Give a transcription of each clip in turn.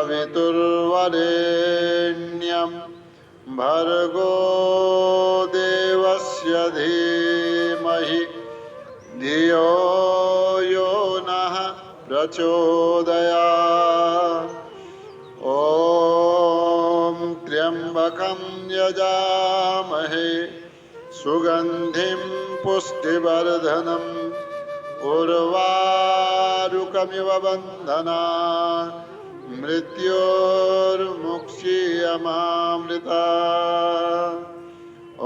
सवितुर्वरेण्यं भर्गो देवस्य धीमहि धियो यो नः प्रचोदयात्। ॐ त्र्यम्बकं यजामहे सुगन्धिं पुष्टिवर्धनम् उर्वारुकमिव बन्धनात् मृत्योर्मुक्षीयमामृतात्।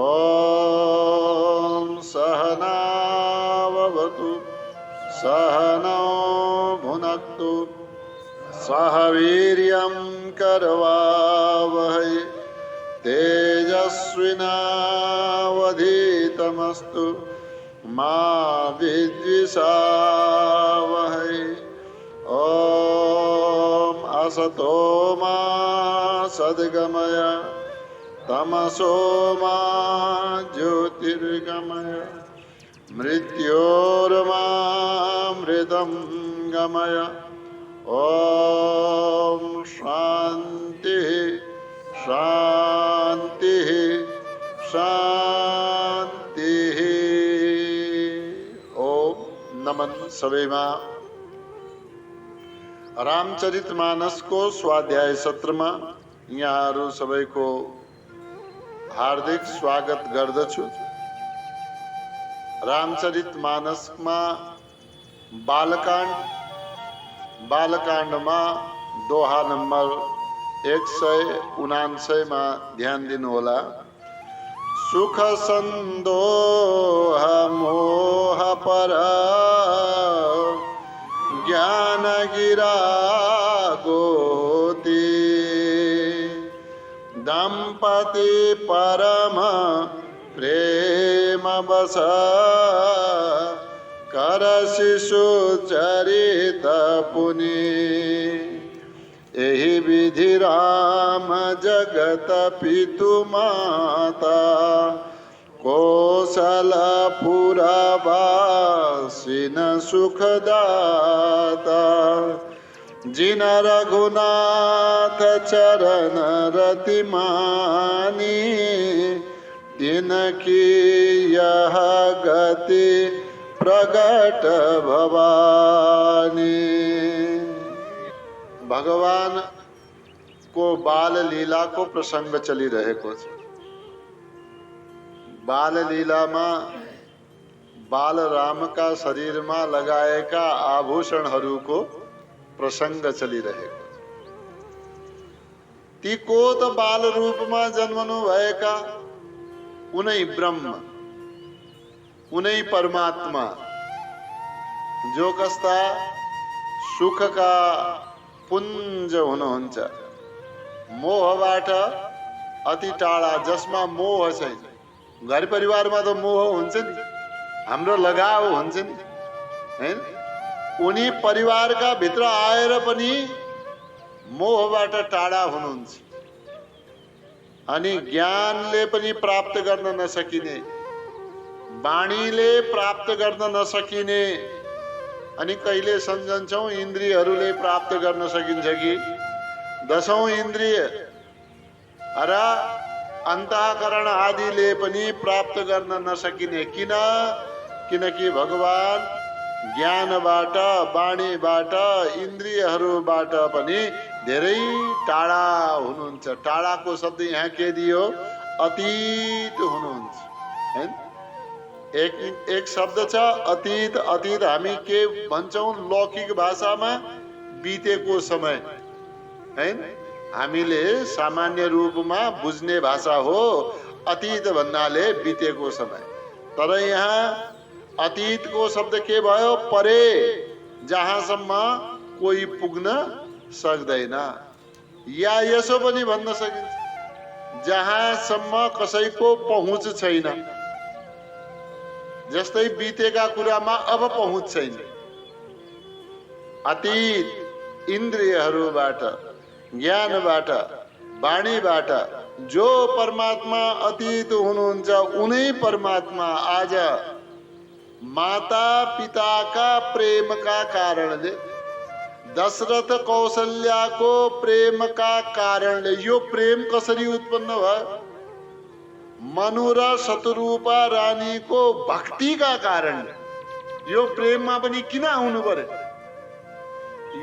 ॐ सहनाववतु सहनौ भुनक्तु सह वीर्यं करवावहै तेजस्विनावधीतमस्तु मा विद्विषावहै। ॐ असतो मा सद्गमय तमसो मा ज्योतिर्गमय मृत्योर्मामृतं गमय। ॐ शांति शांति शांति। ओम नमन सबैमा रामचरितमानस को स्वाध्याय सत्र में यहाँहरू सबैको हार्दिक स्वागत गर्दछु। रामचरितमानस में बालकांड में दोहा नंबर 179 में ध्यान दिनु होला। सुख संदोह मोह पर ज्ञान गिरा गोती दंपति परम प्रेम बस कर शिशु चरित पुनि। एहि विधि राम जगत पितु माता कौशलपुरवासिन सुखदाता। जिन रघुनाथ चरण रति मानी तिनकी यह गति प्रगट भवानी। भगवान को बाल लीला को प्रसंग चली रहेको छ। बाल लीला में बाल राम का शरीर में लगाएका आभूषणहरू को प्रसंग चलिरहेको छ। ती कोत बाल रूप में जन्मनु भएका उनै ब्रह्म उनै परमात्मा जो कस्ता सुख का पुंज हुनुहुन्छ, मोहबाट अति टाढा, जसमा मोह छैन। घर परिवार में तो मोह हुन्छ नि, हाम्रो लगाव हुन्छ नि, हैन? उनी परिवार का भित्र आएर पनि मोहबाट टाढा हुनुहुन्छ। अनि ज्ञानले पनि प्राप्त गर्न नसकिने, वाणीले प्राप्त गर्न नसकिने, अनि कहिले सम्झन्छौं इन्द्रियहरूले प्राप्त गर्न सकिन्छ कि? 10औं इन्द्रिय र अन्तःकरण आदिले पनि प्राप्त गर्न नसकिने। किन? किनकि भगवान ज्ञानबाट, वाणीबाट, इन्द्रियहरूबाट पनि धेरै टाढा हुनुहुन्छ। टाढाको शब्द यहाँ के दियो? अतीत हुनुहुन्छ, हैन? एक शब्द छ अतीत। अतीत हामी के भन्छौं लौकिक भाषामा? बितेको समय, हैन? हामीले सामान्य रूपमा बुझ्ने भाषा हो अतीत भन्नाले बितेको समय। तर यहाँ अतीत को शब्द के भयो? परे, जहाँसम्म कोही पुग्न सक्दैन। या यसो पनि भन्न सकिन्छ जहाँसम्म कसैको पहुँच छैन। जस्तै बितेका कुरामा अब पहुँच छैन। अतीत इन्द्रियहरूबाट, ज्ञानबाट, वाणीबाट जो परमात्मा अतीत हुनुहुन्छ, उनै परमात्मा आज माता पिता का प्रेम का कारणले दशरथ कौशल्याको प्रेमका कारणले यो प्रेम कसरी उत्पन्न भयो? मनु र शतरूपा रानीको भक्तिका कारणले। यो प्रेममा पनि किन आउनु पर्यो?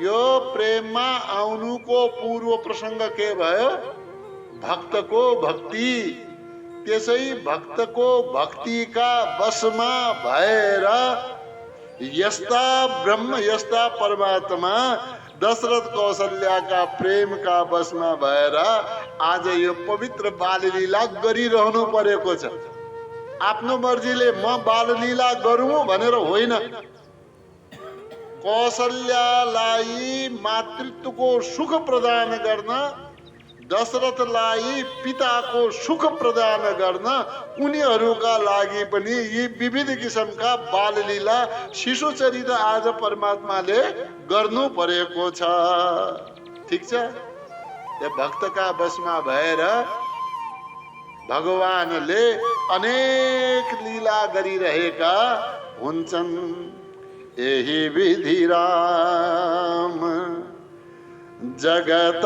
यो प्रेममा आउनुको पूर्व प्रसंग के भयो? भक्तको भक्ति। त्यसै भक्तको भक्तिका वशमा भएर यस्ता ब्रह्म यस्ता परमात्मा दशरथ कौशल्याका प्रेमका वशमा भएर आज यो पवित्र बाललीला गरिरहनु परेको छ। आफ्नो मर्जीले म बाललीला गरौँ भनेर होइन, कौशल्यालाई मातृत्वको सुख प्रदान गर्न, दशरथलाई पिताको सुख प्रदान गर्न उनीहरूका लागि पनि यी विविध किसिमका बाललीला शिशु चरित आज परमात्माले गर्नु परेको छ। ठीक छ? यो भक्तका वशमा भएर भगवानले अनेक लीला गरिरहेका हुन्छन्। यही विधि राम जगत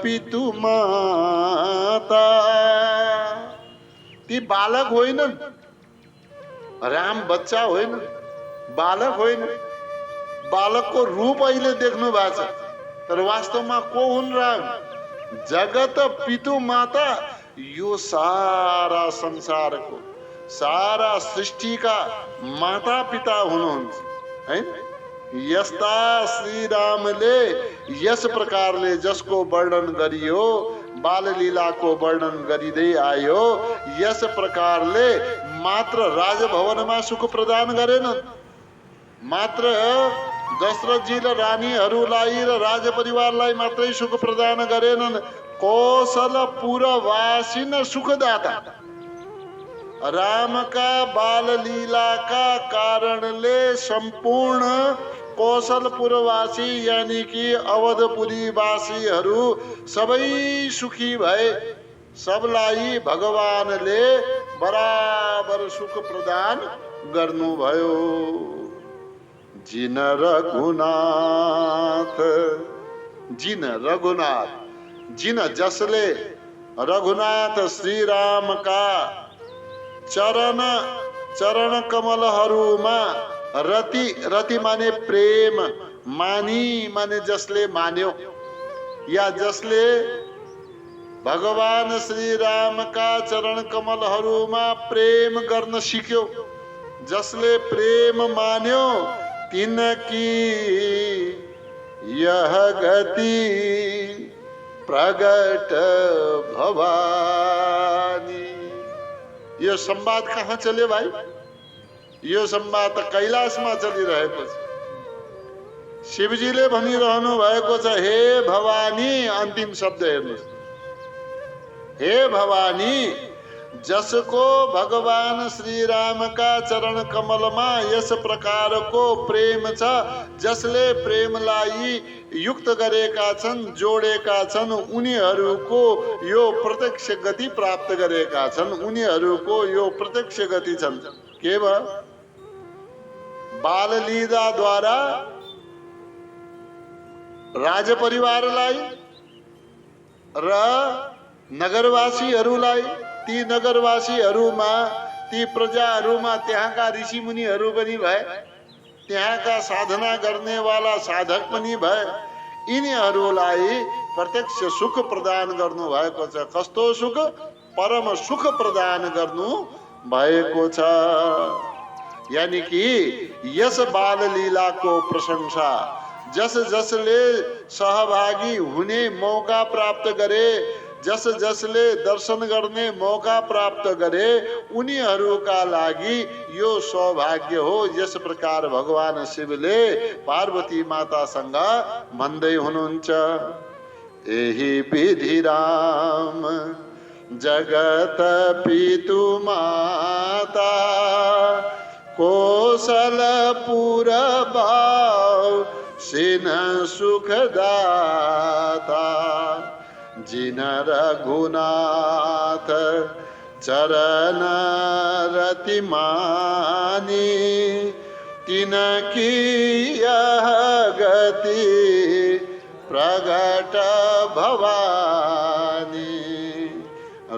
पितु माता। ती बालक होइनन्, राम बच्चा होइन, बालक होइन। बालकको रूप अहिले देख्नु भएको छ, तर वास्तवमा को हुन् राम? जगत पितु माता। यो सारा संसारको सारा सृष्टिका माता पिता हुनुहुन्छ है। यस्ता श्री रामले यस प्रकारले जसको वर्णन गरियो, बाललीलाको वर्णन गरिँदै आयो, यस प्रकारले मात्र राजभवनमा सुख प्रदान गरेनन्, मात्र दशरथजी र रानीहरूलाई र राजपरिवारलाई मात्रै सुख प्रदान गरेनन्, कौशलपुरवासी न सुखदाता। रामका बाललीलाका कारणले सम्पूर्ण कौशलपुरवासी यानी कि अवधपुरीवासीहरू सबै सुखी भए। सबलाई भगवानले बराबर सुख प्रदान गर्नुभयो। जिन रघुनाथ, जिन रघुनाथ, जिन जसले रघुनाथ श्री रामका चरण कमलहरूमा रति, रति माने प्रेम, मानी माने जसले मान्यो, या जसले भगवान श्री रामका चरण कमलहरूमा प्रेम गर्न सिक्यो, जसले प्रेम मान्यो, तिनकी यह गति प्रगट भवानी। यो संवाद कहाँ चल्यो भाइ? यो संवाद त कैलाशमा चलिरहेको छ। शिवजीले भनिरहनु भएको छ, हे भवानी, अन्तिम शब्द हेर्नुहोस्, हे भवानी, जसको भगवान श्री रामका चरण कमलमा यस प्रकारको प्रेम छ, जसले प्रेमलाई युक्त गरेका छन्, जोडेका छन्, उनीहरूको यो प्रत्यक्ष गति प्राप्त गरेका छन्, उनीहरूको यो प्रत्यक्ष गति छन्। के भयो? बाललीलाद्वारा राजपरिवारलाई र नगरवासीहरूलाई, ती नगरवासीहरूमा, ती प्रजाहरूमा त्यहाँका ऋषिमुनिहरू पनि भए, त्यहाँका साधना गर्नेवाला साधक पनि भए। यिनीहरूलाई प्रत्यक्ष सुख प्रदान गर्नु भएको छ। कस्तो सुख? परम सुख प्रदान गर्नु भएको छ। यानी कि यस बाललीलाको प्रशंसा जस जसले सहभागी हुने मौका प्राप्त गरे, जस जसले दर्शन गर्ने मौका प्राप्त गरे, उनीहरूका लागि यो सौभाग्य हो। यस प्रकार भगवान शिवले पार्वती मातासँग भन्दै हुनुहुन्छ, यही विधि राम जगत पितु माता, कौशलपुर सिन सुखदाता, जिन रघुनाथ चरण रति मानी, तिनकी यह गति प्रगट भवानी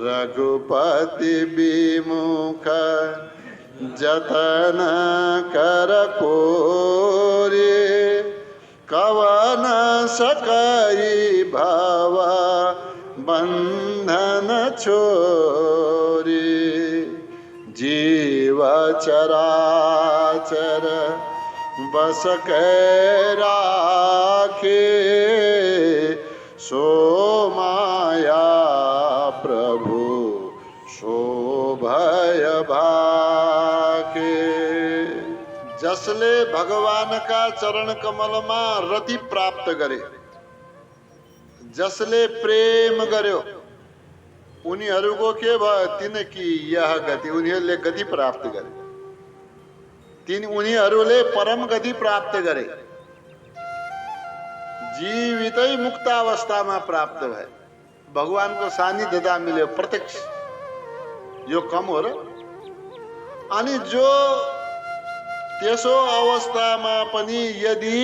रघुपति विमुख जतन कर कोरे कवन सकई भव बंधन छोरे जीव चराचर बस के राखे सो माया प्रभु सो भय भाके। जसले भगवान का चरण कमल में रति प्राप्त करे, जसले प्रेम गर्यो उनीहरूको के भयो? तिनकी यह गति, उनीहरूले गति प्राप्त गरे, उनीहरूले परम गति प्राप्त गरे, जीवितै मुक्तावस्थामा प्राप्त भए, भगवानको सानिध्यता मिल्यो प्रत्यक्ष। यो कम हो र? अनि जो त्यसो अवस्थामा पनि यदि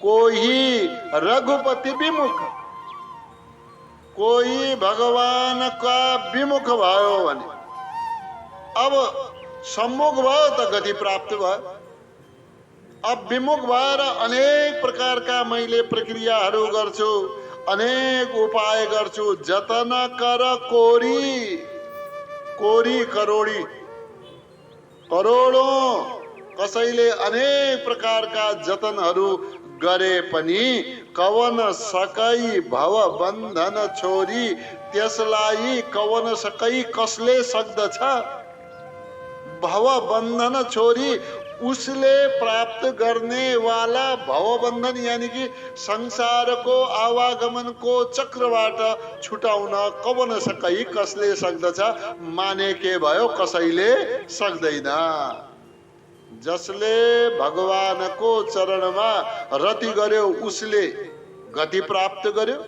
कोही रघुपति विमुख, कोही भगवान का विमुख भयो भने, अब सम्मुख भयो त गति प्राप्त भयो। अब विमुख भएर अनेक प्रकार का मैले प्रक्रियाहरू गर्छु, अनेक उपाय गर्छु, जतन कर कोरी, कोरी करोडी, करोडौं कसैले अनेक प्रकार का जतनहरू गरे पनि कवन सकै भव बन्धन छोरी, त्यसलाई कवन सकै कसले सक्दछ? भव बन्धन छोरी, उसले प्राप्त करने वाला भव बन्धन यानी कि संसार को आवागमन को चक्रबाट छुटाउन कवन सकै कसले सक्दछ? माने के भयो? कसैले सक्दैन। जसले भगवान को चरणमा रति गर्यो उसले गति प्राप्त गर्यो।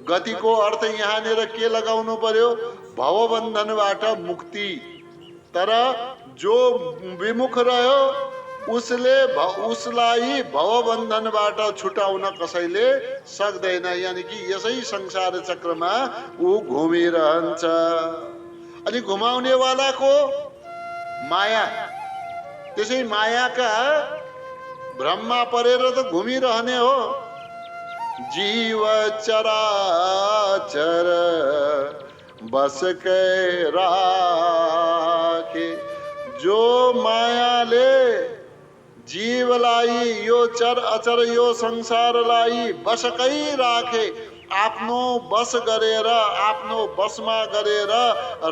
गति को अर्थ यहाँनिर के लगाउनु पर्यो? भवबन्धनबाट मुक्ति। तर जो विमुख रह्यो उसलाई भवबन्धनबाट छुटाउन कसैले सक्दैन। यानी कि यसै संसार चक्रमा ऊ घुमिरहन्छ। अनि घुमाउने वालाको माया, त्यसै मायाका भ्रममा परेर त घुमिरहने हो। जीव चराचर बस के राखे, जो मायाले जीवलाई यो चर अचर यो संसारलाई बसकै राखे, आफ्नो बस गरेर आफ्नो बसमा गरेर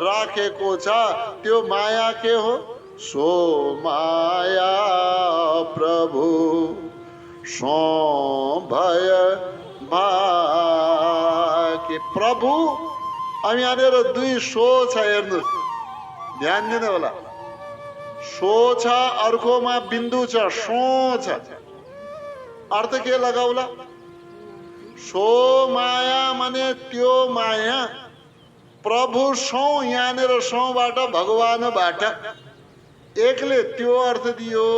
राखेको छ, त्यो माया के हो? सो माया प्रभु सो भय भाके। प्रभु अब यहाँनिर दुई सो छ, हेर्नुहोस्, ध्यान दिनु होला। सो छ, अर्कोमा बिन्दु छ, सो छ। अर्थ के लगाउला? सो माया माने त्यो माया। प्रभु सो, यहाँनिर सोबाट भगवानबाट। एकले त्यो अर्थ दियो,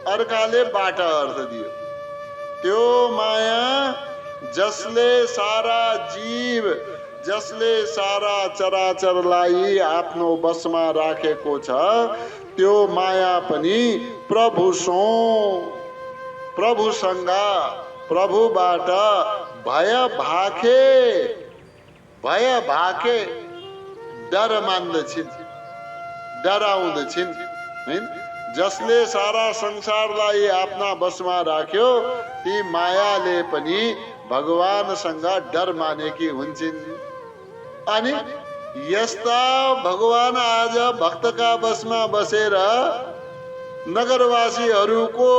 अर्काले बाट अर्थ दियो। त्यो माया जसले सारा जीव, जसले सारा चराचरलाई आफ्नो बसमा राखेको छ, त्यो माया पनि प्रभु सो, प्रभुसँग, प्रभुबाट भय भाके, भय भाके डर मान्दछिन्, डराउँदछिन्। जसले सारा संसारलाई आफ्ना बसमा राख्यो, ती मायाले पनि भगवानसँग डर मानेकी हुन्छन्। अनि यस्ता भगवान आज भक्तका बसमा बसेर नगरवासीहरूको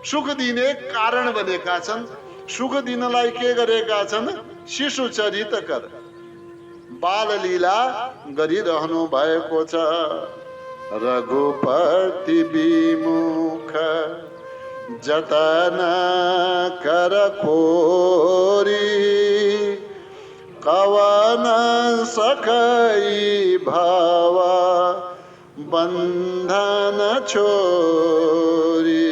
सुख दिने कारण बनेका छन्। सुख दिनलाई के गरेका छन्? शिशु चरित कर बाल लीला गरिरहनु भएको छ। रघुपति विमुख जतन कर कोरी, कवन सकै भव बंधन छोरी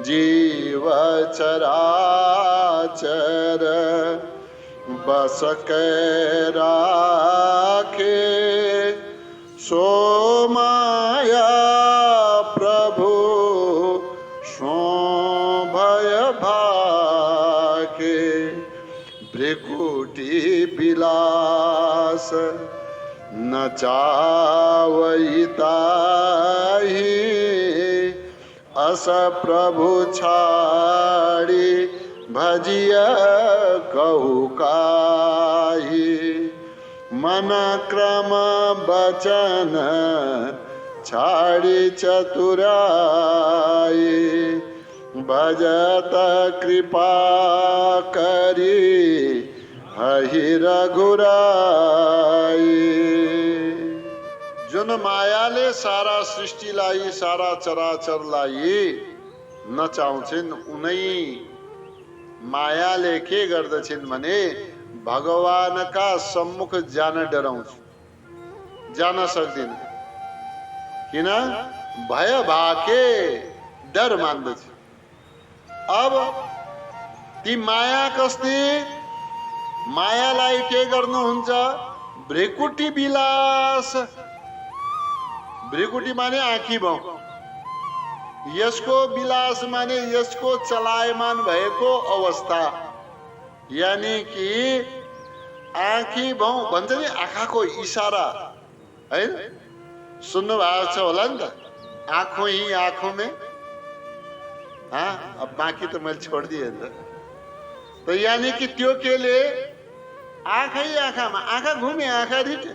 जीव चराचर बस के राखे सो माया प्रभु सो भय भाके भ्रिकुटी विलास न चावैताही अस प्रभु छाड़ी भजिया कहु काहि मन क्रम बचन छाड़ी चतुराई भजत कृपा करी हहि रघुराई। जुन मायाले सारा सृष्टिलाई सारा चराचरलाई नचाउँछिन् उनै मायाले के गर्दछिन् भने भगवानका सम्मुख जान डराउँछ, जान सक्दिन। किन? भय भाके डर मान्दछ। अब ती माया कस्ती मायालाई के गर्नुहुन्छ? भ्रिकुटी विलास। भ्रिकुटी माने आँखी भाउ, यसको विलास माने यसको चलायमान भएको अवस्था, यानी कि आँखी भाउ भन्छ नि, आँखाको इशारा है, सुन्नु भएको छ होला नि त, आँखों ही आँखों में। हाँ, अब बाँकी तो मैले छोडिदिएँ नि त। यानी कि त्यो केले आँखै आँखामा, आँखा घुमे आँखा रिटे।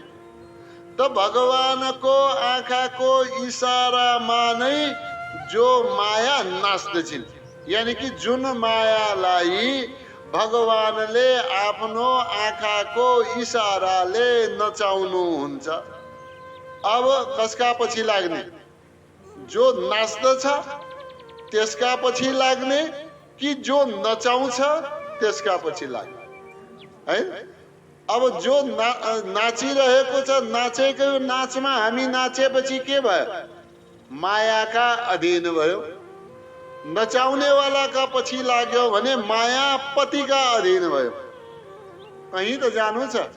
त भगवानको आँखाको इशारामा नै जो माया नाच्दछिन्, यानी कि जुन मायालाई भगवानले आफ्नो आँखाको इशाराले नचाउनुहुन्छ, अब कसका पछि लाग्ने? जो नाच्दछ त्यसका पछि लाग्ने कि जो नचाउँछ त्यसका पछि लाग्ने है? अब जो नाचिरहेको छ, नाचेको नाचमा हामी नाचेपछि के भयो? मायाका अधीन भयो। नचाउनेवालाका पछि लाग्यो भने माया पतिका अधीन भयो। कहीँ त जानु छ,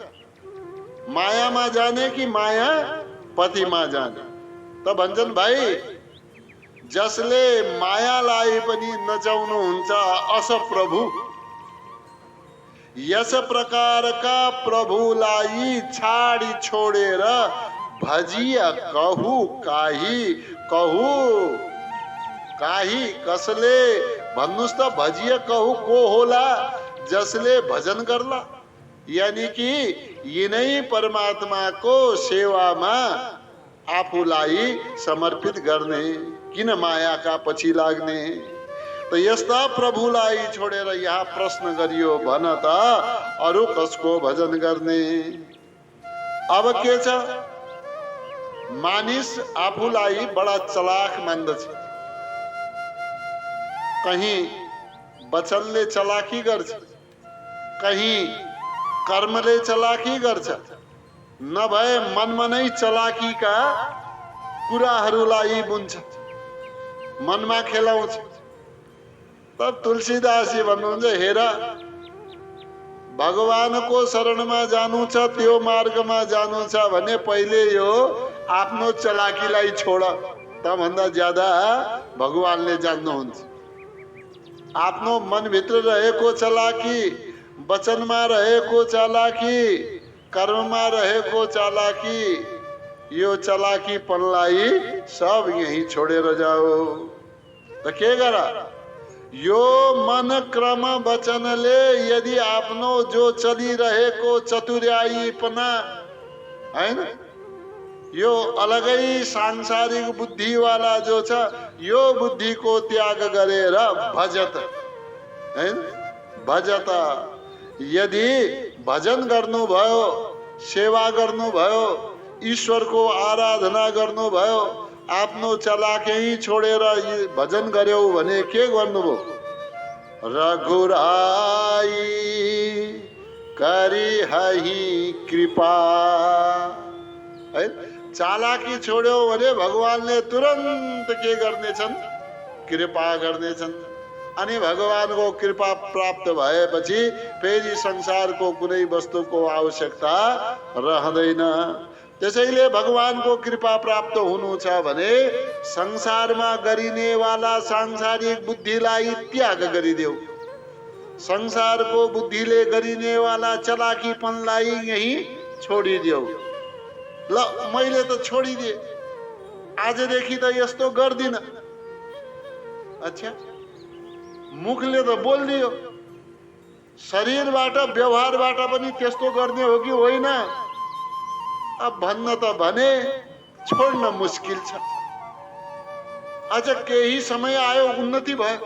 मायामा जाने कि माया पतिमा जाने? त भन्छन् भाइ, जसले मायालाई पनि नचाउनुहुन्छ अस प्रभु, यस प्रकारका प्रभुलाई छाडी छोडेर भजिया कहु काहि। कहु काहि कसले? भन्नुस् त भजिया कहु को होला? जसले भजन गर्ला, यानी कि यिनै परमात्माको सेवामा आफूलाई समर्पित गर्ने। किन मायाका पछि लाग्ने? त यस्ता प्रभुलाई छोडेर यहाँ प्रश्न गरियो भन त अरु कसको भजन गर्ने? अब के छ? मानिस आफूलाई बडा चलाक मान्दछ। कहीं वचनले चलाकी गर्छ, कहीं कर्मले चलाकी गर्छ, नभए मनमा नै चलाकीका कुराहरूलाई बुन्छ, मनमा खेलाउँछ। तब तुलसीदासजी भन्नुहुन्छ, हेर भगवानको शरणमा जानु छ, त्यो मार्गमा जानु छ भने पहिले यो आफ्नो चलाकीलाई छोड, त भन्दा ज्यादा भगवानले जान्नुहुन्छ। आफ्नो मनभित्र रहेको चलाकी, वचनमा रहेको चलाकी, कर्ममा रहेको चलाकी, यो चलाकीपनलाई सब यही छोडेर जाओ। त के गर? यो मन क्रम वचनले यदि आफ्नो जो चलिरहेको चतुर्यायीपना हैन, यो अलगै सांसारिक बुद्धिवाला जो छ, यो बुद्धिको त्याग गरेर भजत हैन, भजत। यदि भजन गर्नुभयो, सेवा गर्नुभयो, ईश्वरको आराधना गर्नुभयो, आफ्नो चलाकै छोडेर भजन गर्यो भने के गर्नुभयो? रघुराई करी हहि कृपा है, चालाकी छोड्यो भने भगवानले तुरन्त के गर्नेछन्? कृपा गर्नेछन्। अनि भगवानको कृपा प्राप्त भएपछि फेरि संसारको कुनै वस्तुको आवश्यकता रहँदैन। त्यसैले भगवानको कृपा प्राप्त हुनु छ भने संसारमा गरिने वाला सांसारिक बुद्धिलाई त्याग गरिदेऊ। संसारको बुद्धिले गरिने वाला चलाकीपनलाई यही छोडिदेऊ। ल मैले त छोडिदिए, आजदेखि त यस्तो गर्दिन। अच्छा, मुखले त बोलिदियो, शरीरबाट व्यवहारबाट पनि त्यस्तो गर्ने हो कि होइन? अब भन्न त भने छोड्न मुस्किल छ। अझ केही समय आयो, उन्नति भयो,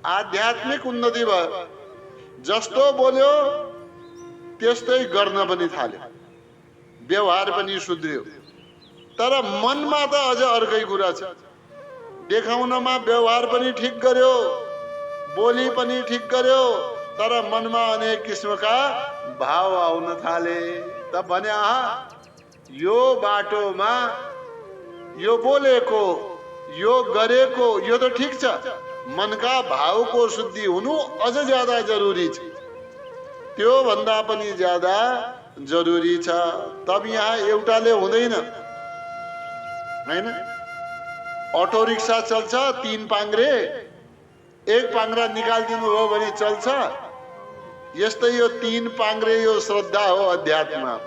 आध्यात्मिक उन्नति भयो। जस्तो बोल्यो त्यस्तै गर्न पनि थाल्यो, व्यवहार पनि सुध्रियो। तर मनमा त अझ अर्कै कुरा छ। देखाउनमा व्यवहार पनि ठिक गर्यो, बोली पनि ठिक गर्यो, तर मनमा अनेक किसिमका भाव आउन थाले। त भने आहा, यो बाटोमा यो बोलेको, यो गरेको यो त ठिक छ, मनका भावको शुद्धि हुनु अझ ज्यादा जरुरी छ। त्यो भन्दा पनि ज्यादा जरुरी छ। तब यहाँ एउटाले हुँदैन, हैन? अटो रिक्सा चल्छ, 3 पाङ्ग्रे, 1 पाङ्ग्रा निकालिदिनु हो भने चल्छ। यस्तै यो 3 पाङ्ग्रे यो श्रद्धा हो अध्यात्म,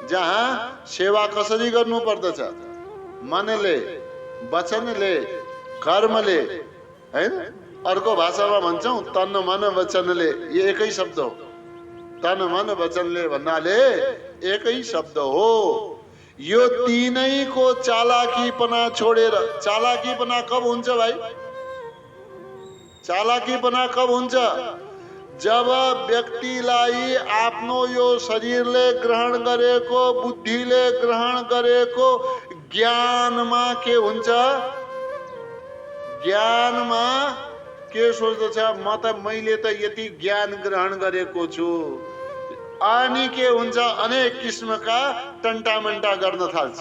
जहाँ सेवा कसरी गर्नु पर्दछ? मनले, वचनले, कर्मले, हैन? अर्को भाषामा भन्छौं तन मन वचनले। यो एकै शब्द हो। तन मन वचनले भन्नाले एकै शब्द हो। यो तीनैको चालाकीपना छोडेर, चालाकीपना कब हुन्छ भाइ? चालाकीपना कब हुन्छ? जब व्यक्तिलाई आफ्नो यो शरीरले ग्रहण गरेको, बुद्धिले ग्रहण गरेको ज्ञानमा के हुन्छ? ज्ञानमा के सोच्दछ? म त मैले त यति ज्ञान ग्रहण गरेको छु। अनि के हुन्छ? अनेक किसिमका टन्टामन्टा गर्न थाल्छ,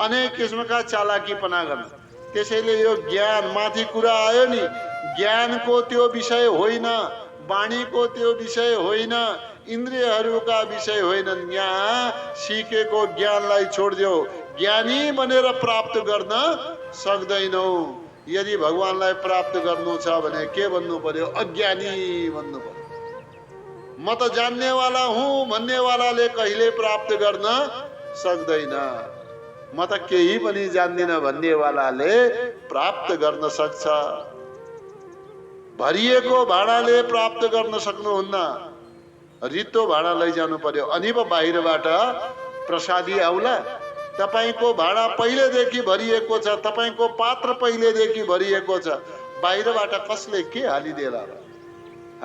अनेक किसिमका चालाकीपना गर्न। त्यसैले यो ज्ञान माथि कुरा आयो नि, ज्ञानको त्यो विषय होइन, वाणीको त्यो विषय होइन, इन्द्रियहरूका विषय होइनन्। यहाँ सिकेको ज्ञानलाई छोडिदेऊ। ज्ञानी बनेर प्राप्त गर्न सक्दैनौ। यदि भगवानलाई प्राप्त गर्नु छ भने के भन्नु पर्यो? अज्ञानी भन्नु पर्यो। म त जान्नेवाला हुँ भन्नेवालाले कहिले प्राप्त गर्न सक्दैन। म त केही पनि जान्दिन भन्नेवालाले प्राप्त गर्न सक्छ। भरिएको भाँडाले प्राप्त गर्न सक्नुहुन्न, रित्तो भाँडा लैजानु पर्यो। अनि पो बाहिरबाट प्रसादी आउला। तपाईको भाँडा पहिलेदेखि भरिएको छ, तपाईको पात्र पहिलेदेखि भरिएको छ, बाहिरबाट कसले के हालिदेला र?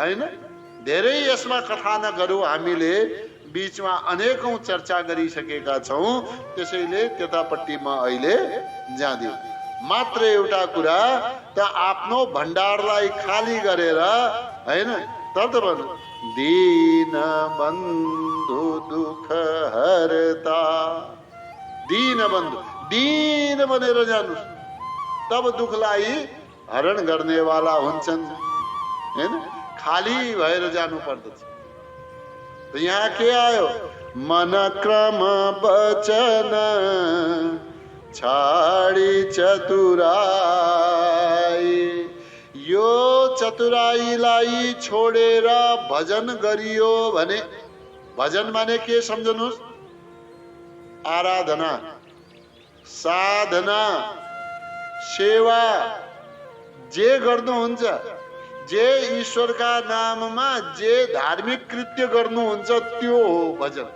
हैन? धेरै यसमा कथानकहरू हामीले बीचमा अनेकौं चर्चा गरिसकेका छौं। त्यसैले त्यतापट्टि म अहिले जाँदिन। मात्र एउटा कुरा, त आफ्नो भण्डारलाई खाली गरेर, हैन? तब त भन्नु दीन बन्धु दुख हरता। दीन बन्धु, दीन बनेर जानु, तब दुखलाई हरण गर्नेवाला हुन्छन्, हैन? खाली भएर जानु पर्दछ। तो यहाँ के आयो? मन क्रम वचन छाडी चतुराई। यो चतुराईलाई छोडेर भजन गरियो भने, भजन माने के सम्झनुस्? आराधना, साधना, सेवा जे गर्नुहुन्छ, जे ईश्वरका नाममा जे धार्मिक कृत्य गर्नुहुन्छ त्यो हो भजन।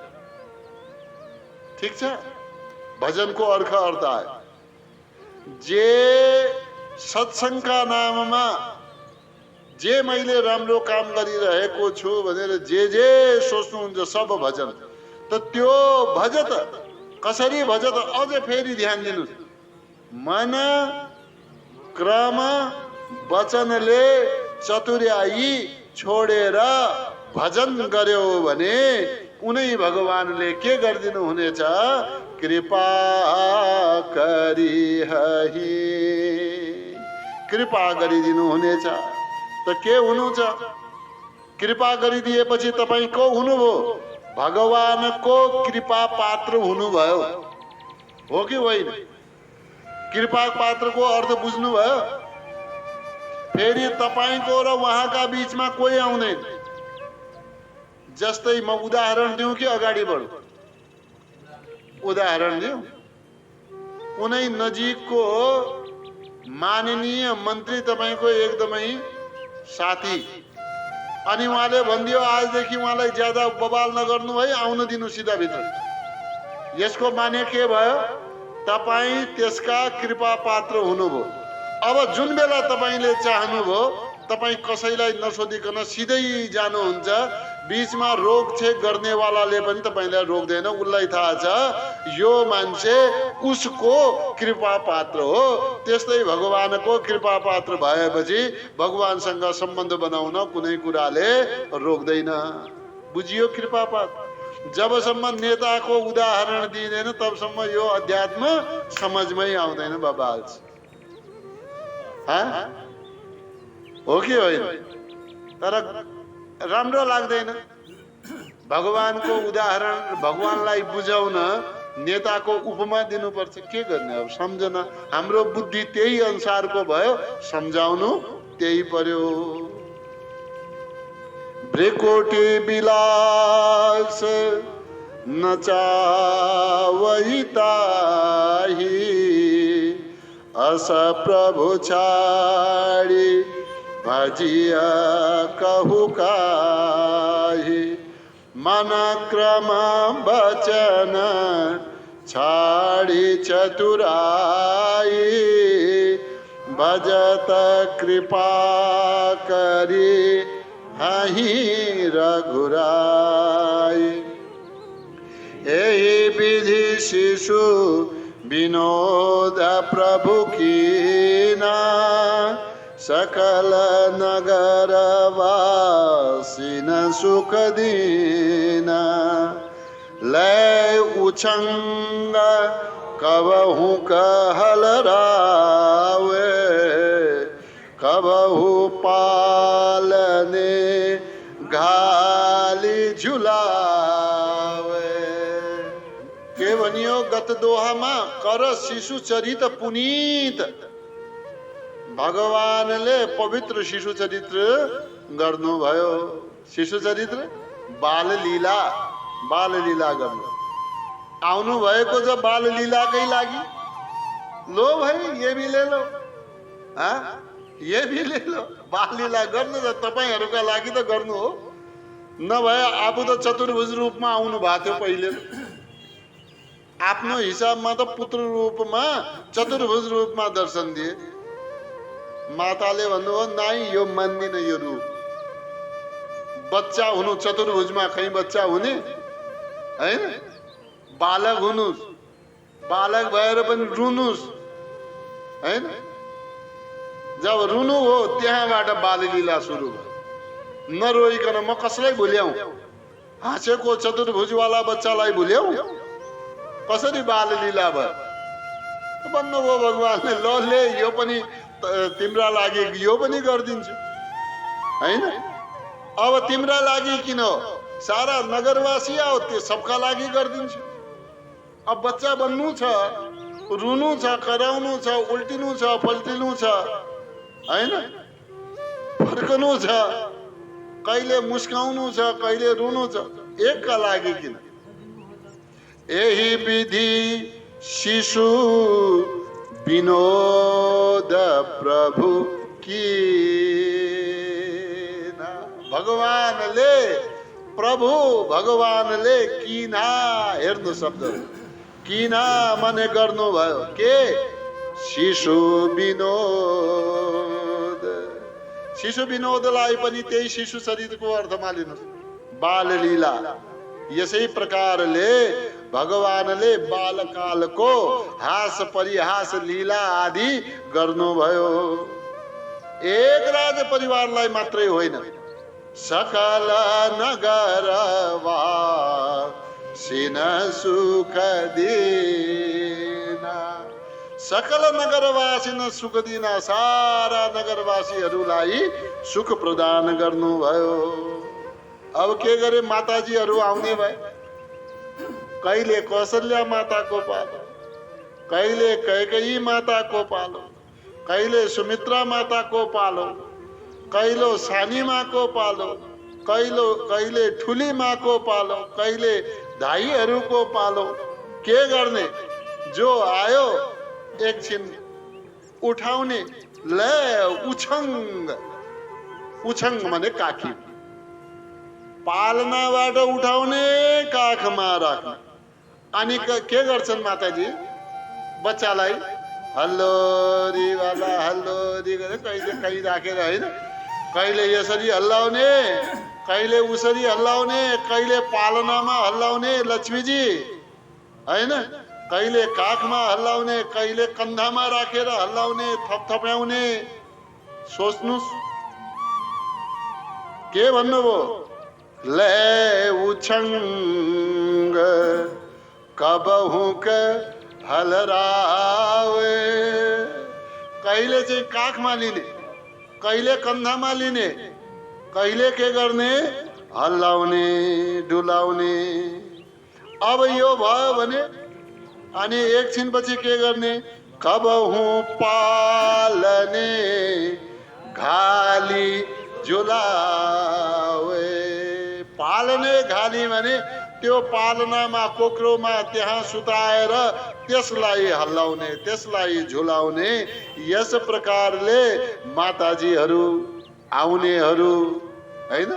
ठीक छ? भजनको अर्थ आयो जे सत्संगका नाममा जे मैले राम्रो काम गरिरहेको छु भनेर जे जे सोच्नुहुन्छ सब भजन। त त्यो भजत कसरी भजत? अझ फेरि ध्यान दिनुस्। मन क्रम वचनले चतुर्याई छोडेर भजन गर्यो भने उनै भगवानले के गरिदिनु हुनेछ? कृपा गरिहहि, कृपा गरिदिनु हुनेछ। त के हुनु छ? कृपा गरिदिएपछि तपाईं को हुनुभयो? भगवानको कृपा पात्र हुनुभयो, हो कि होइन? कृपा पात्रको अर्थ बुझ्नुभयो? फेरि तपाईंको र उहाँका बीचमा कोही आउँदैन। जस्तै म उदाहरण दिउँ कि अगाडि बढौँ? उदाहरण दिउँ। कुनै नजिकको माननीय मन्त्री तपाईंको एकदमै साथी, अनि उहाँले भनिदियो आजदेखि उहाँलाई ज्यादा बवाल नगर्नु है, आउन दिनु सिधा भित्र। यसको माने के भयो? तपाईं त्यसका कृपा पात्र हुनुभयो। अब जुन बेला तपाईंले चाहनुभयो, तपाईं कसैलाई नसोधिकन सिधै जानुहुन्छ, बीचमा रोकछेक गर्नेवालाले पनि तपाईंलाई रोक्दैन। उसलाई थाहा छ यो मान्छे उसको कृपा पात्र हो। त्यस्तै भगवानको कृपा पात्र भएपछि भगवानसँग सम्बन्ध बनाउन कुनै कुराले रोक्दैन। बुझियो? कृपा पात्र। जबसम्म नेताको उदाहरण दिँदैन तबसम्म यो अध्यात्म समझमै आउँदैन बाबाज। हो कि होइन? तर राम्रो लाग्दैन। भगवानको उदाहरण, भगवानलाई बुझाउन नेताको उपमा दिनुपर्छ। के गर्ने? अब सम्झना हाम्रो बुद्धि त्यही अनुसारको भयो, सम्झाउनु त्यही पर्यो। भ्रिकुटी विलास नचावई ताही, अस प्रभु छाड़ी भजिया कहु काहि। मन क्रम बचन छाड़ी चतुराई, भजत कृपा करी हहि रघुराई। एहि विधि शिशु विनोद प्रभु कीना, सकल नगर वासिन सुख दीना। लय उछंग कबहु कहल रावे, कबहु पालने घाली झुलावे। के भनियो गत दोहामा? कर शिशु चरित पुनीत। भगवानले पवित्र शिशु चरित्र गर्नुभयो। शिशु चरित्र बाल लीला, बाल लीला गर्नु। आउनु भएको छ बाल लीलाकै लागि। लो भाइ ये भी ले लो, ये भी ले लो। बाल लीला गर्नु त तपाईहरुका लागि त गर्नु हो। नभए आफू त चतुर्भुज रूपमा आउनु भएको थियो पहिले। आफ्नो हिसाबमा त पुत्र रूपमा चतुर्भुज रूपमा दर्शन दिए। माताले भन्नुभयो नाइ यो मान्दिन यो रूप। बच्चा हुनु चतुर्भुजमा खै बच्चा हुने हैन? बालक हुनुस्, बालक भएर पनि रुनुस् हैन? जब रुनु हो त्यहाँबाट बाललीला सुरु भयो। नरोइकन म कसलाई भुल्याउ? हाँसेको चतुर्भुजवाला बच्चालाई भुल्याउ? कसरी बाललीला भयो? भन्नुभयो भगवानले, ल ले यो पनि तिम्रा लागि यो पनि गरिदिन्छु हैन? अब तिम्रा लागि किन हो? सारा नगरवासी आओ, त्यो सबका लागि गरिदिन्छु। अब बच्चा बन्नु छ, रुनु छ, कराउनु छ, उल्टिनु छ, पल्टिनु छ हैन? फर्कनु छ, कहिले मुस्काउनु छ, कहिले रुनु छ। एकका लागि किन? यही विधि शिशु विनोद प्रभु की। भगवानले, प्रभु भगवानले किना, हेर्नु शब्द किना माने गर्नु भयो के? शिशु विनोद। शिशु विनोदलाई पनि त्यही शिशु चरित्रको अर्थमा लिनुहोस्, बाल लीला। यसै प्रकारले भगवानले बालकालको हास परिहास लीला आदि गर्नुभयो। एक राज परिवारलाई मात्रै होइन, सकल नगरवासिन सुख दिना। सकल नगरवासिन सुख दिना, सारा नगरवासीहरूलाई सुख प्रदान गर्नुभयो। अब के गरे, माताजीहरू आउने भए। कहिले कौशल्या माताको पालो, कहिले कैकेयी माताको पालो, कहिले सुमित्रा माताको पालो, कहिले सानी माको पालो, कहिले ठुली माको पालो, कहिले धाईहरूको पालो। के गर्ने, जो आयो एकछिन उठाउने, ले उछङ्ग, उछङ्ग माने काखी, पालनाबाट उठाउने, काखमा राख्ने। अनि के गर्छन् माताजी, बच्चालाई हल्लोरी वाला हल्लोरी गरेर कहिले कहीँ राखेर, होइन, कहिले यसरी हल्लाउने, कहिले उसरी हल्लाउने, कहिले पालनामा हल्लाउने लक्ष्मीजी, होइन, कहिले काखमा हल्लाउने, कहिले कन्धामा राखेर हल्लाउने, थपथप्याउने। सोच्नुस् के भन्नुभयो, ले उछङ्ग कबहुक हलरावे। कहिले चाहिँ काखमा लिने, कहिले कन्धामा लिने, कहिले के गर्ने, हल्लाउने, डुलाउने। अब यो भयो भने अनि एकछिन पछि के गर्ने, कबहु पालने घाली झुलावे। पालने घाली भने त्यो पालनामा, कोक्रोमा त्यहाँ सुताएर त्यसलाई हल्लाउने, त्यसलाई झुलाउने। यस प्रकारले माताजीहरू, आउनेहरू, होइन,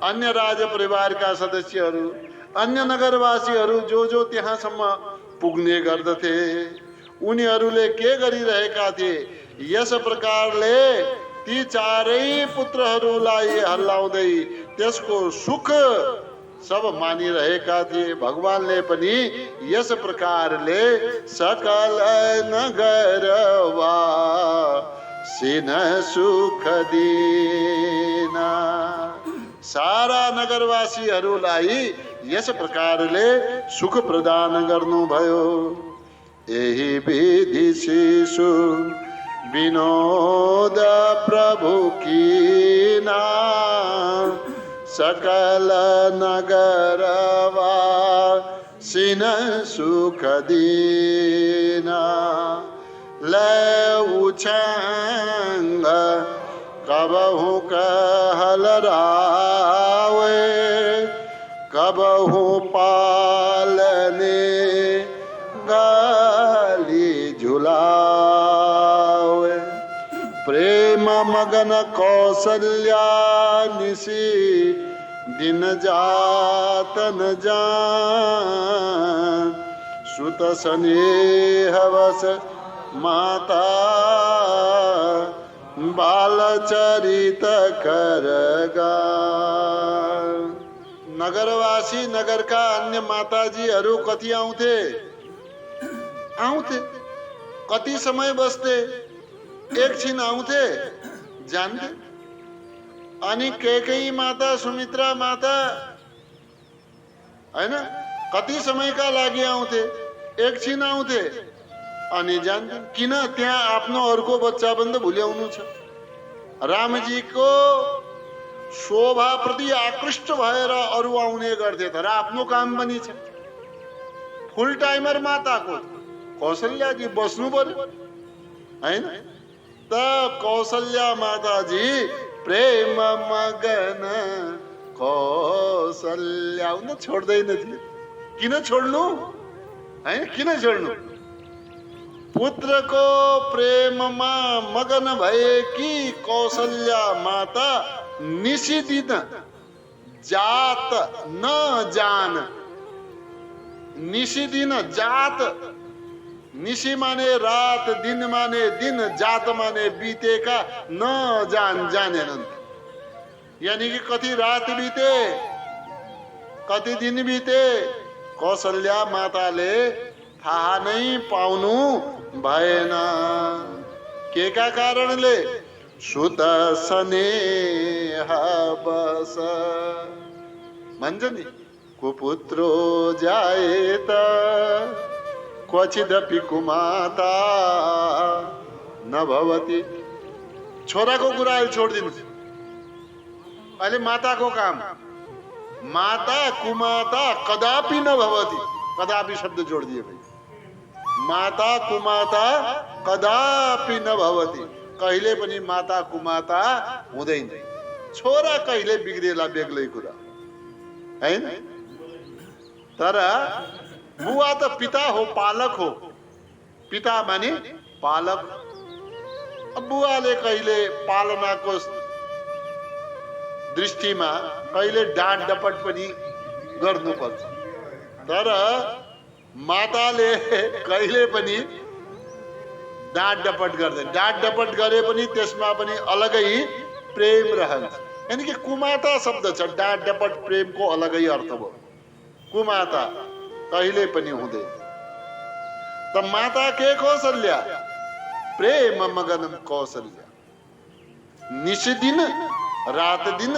अन्य राज परिवारका सदस्यहरू, अन्य नगरवासीहरू जो त्यहाँसम्म पुग्ने गर्दथे, उनीहरूले के गरिरहेका थिए, यस प्रकारले ती चारै पुत्रहरूलाई हल्लाउँदै त्यसको सुख सब मानिरहेका थिए। भगवानले पनि यस प्रकारले सकल नगरवासिन सुख दिना, सारा नगरवासीहरूलाई यस प्रकारले सुख प्रदान गर्नुभयो। यही विधि शिशु विनोद प्रभु कीना, सकल नगरवासिन सुख दिना। ले उछङ्ग कबहु हलरावे, कबहु पालने गाली झुलावे। प्रेम मगन कौशल्या निशी दिन जात न जान, सुत स्नेहवश माता बाल चरित करगा। नगरवासी, नगरका अन्य माताजीहरू कति आउँथे, कति समय बस्थे, एकछिन आउँथे, जान्थे। अनि कैकेयी माता, सुमित्रा माता, होइन, कति समयका लागि आउँथे, एकछिन आउँथे अनि जान्थे। किन, त्यहाँ आफ्नो अर्को बच्चा पनि त भुल्याउनु छ। रामजीको शोभाप्रति आकृष्ट भएर अरू आउने गर्थे, तर आफ्नो काम पनि छ। फुल टाइमर माताको कौशल्याजी बस्नु पर्यो, होइन, त कौशल्या माताजी प्रेम मगन कौशल्या हुन छोड्दैन थियो। किन छोड्नु, होइन, किन छोड्नु? पुत्रको प्रेममा मगन भएकी कौशल्या माता निशिदिन जात न जान। निशिदिन जात, निशी माने रात, दिन माने दिन, जात माने बितेका, न जान जानेनन्। यानी कि कति रात बिते, कति दिन बिते, कौशल्या माताले थाहा नै पाउनु भएन। के का कारणले? सुत स्नेह बस भन्छ नि कुपुत्रो जायेत क्वचिदपि कुमाता नभवति। छोराको कुरा अहिले छोडिदिनु, अहिले माताको काम। माता कुमाता कदापि नभवति, कदापि शब्द जोड दिए भाइ। माता कुमाता कदापि नभवति, कहिले पनि माता कुमाता हुँदैन। छोरा कहिले बिग्रेला बेग्लै कुरा हैन। तर बुवा त पिता हो, पालक हो। पिता माने पालक। बुवाले कहिले पालनाको दृष्टिमा कहिले डाँट डपट पनि गर्नुपर्छ, तर माताले कहिले पनि डाँट डपट गर्दैन। डाँट डपट गरे पनि त्यसमा पनि अलगै प्रेम रहन्छ। यानी कि कुमाता शब्द छ, डाँट डपट प्रेमको अलगै अर्थ भयो। कुमाता कहिले पनि हुँदैन। त माता के कौशल्या प्रेम मगनम कौशल्या। निशिदिन रात दिन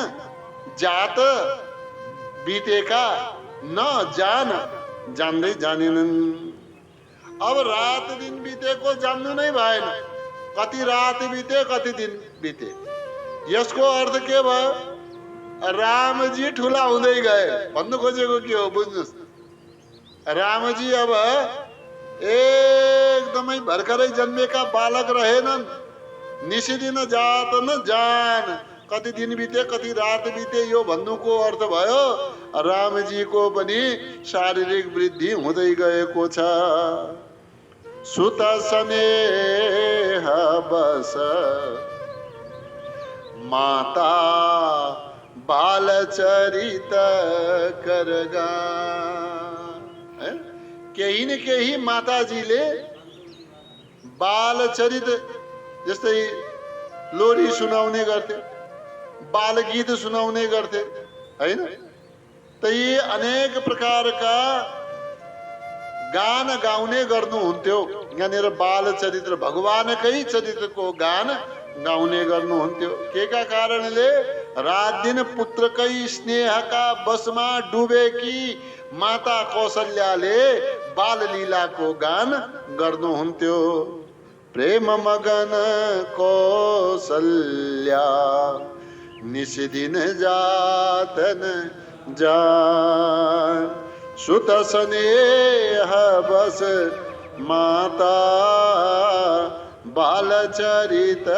जात बितेका न जान जान्दै जानेनन्। अब रात दिन बितेको जान्नु नै भएन, कति रात बिते कति दिन बिते। यसको अर्थ के भयो? रामजी ठुला हुँदै गए भन्नु खोजेको के हो बुझ्नुस्। रामजी अब एकदमै भर्खरै जन्मेका बालक रहेनन्। निशिदिन जात न जान, कति दिन बिते कति रात बिते, यो भन्नुको अर्थ भयो रामजीको पनि शारीरिक वृद्धि हुँदै गएको छ। सुत स्नेह बस माता बालचरित करगा। केही न केही माताजीले बालचरित, जस्तै लोरी सुनाउने गर्थे, बालगीत सुनाउने गर्थे हैन। त यी अनेक प्रकारका गान गाउने गर्नुहुन्थ्यो। यहाँनिर बाल चरित्र, भगवानकै चरित्रको गान गाउने गर्नुहुन्थ्यो। के का कारणले? रात दिन पुत्रकै स्नेहका बसमा डुबेकी माता कौशल्याले बाल लीलाको गान गर्नुहुन्थ्यो। प्रेम मगन कौशल्या निशिदिन जातन जान। सुत स्नेह बस माता बालचरित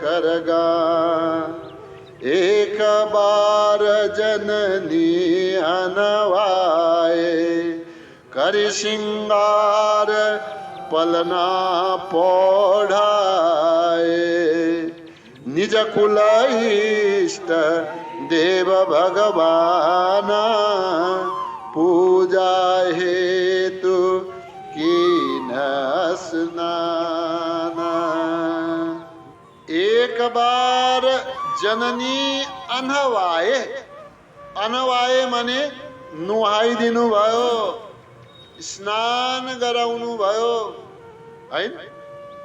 करगा। एक बार जननी अनवाए करि सिंगार पलना पौढ़ाए। निज कुल इष्ट देव भगवाना पूजा हेतु कीन स्नाना। एक बार जननी अनवाए, अनवाए माने नुहाइदिनु भयो, स्नान गराउनु भयो है।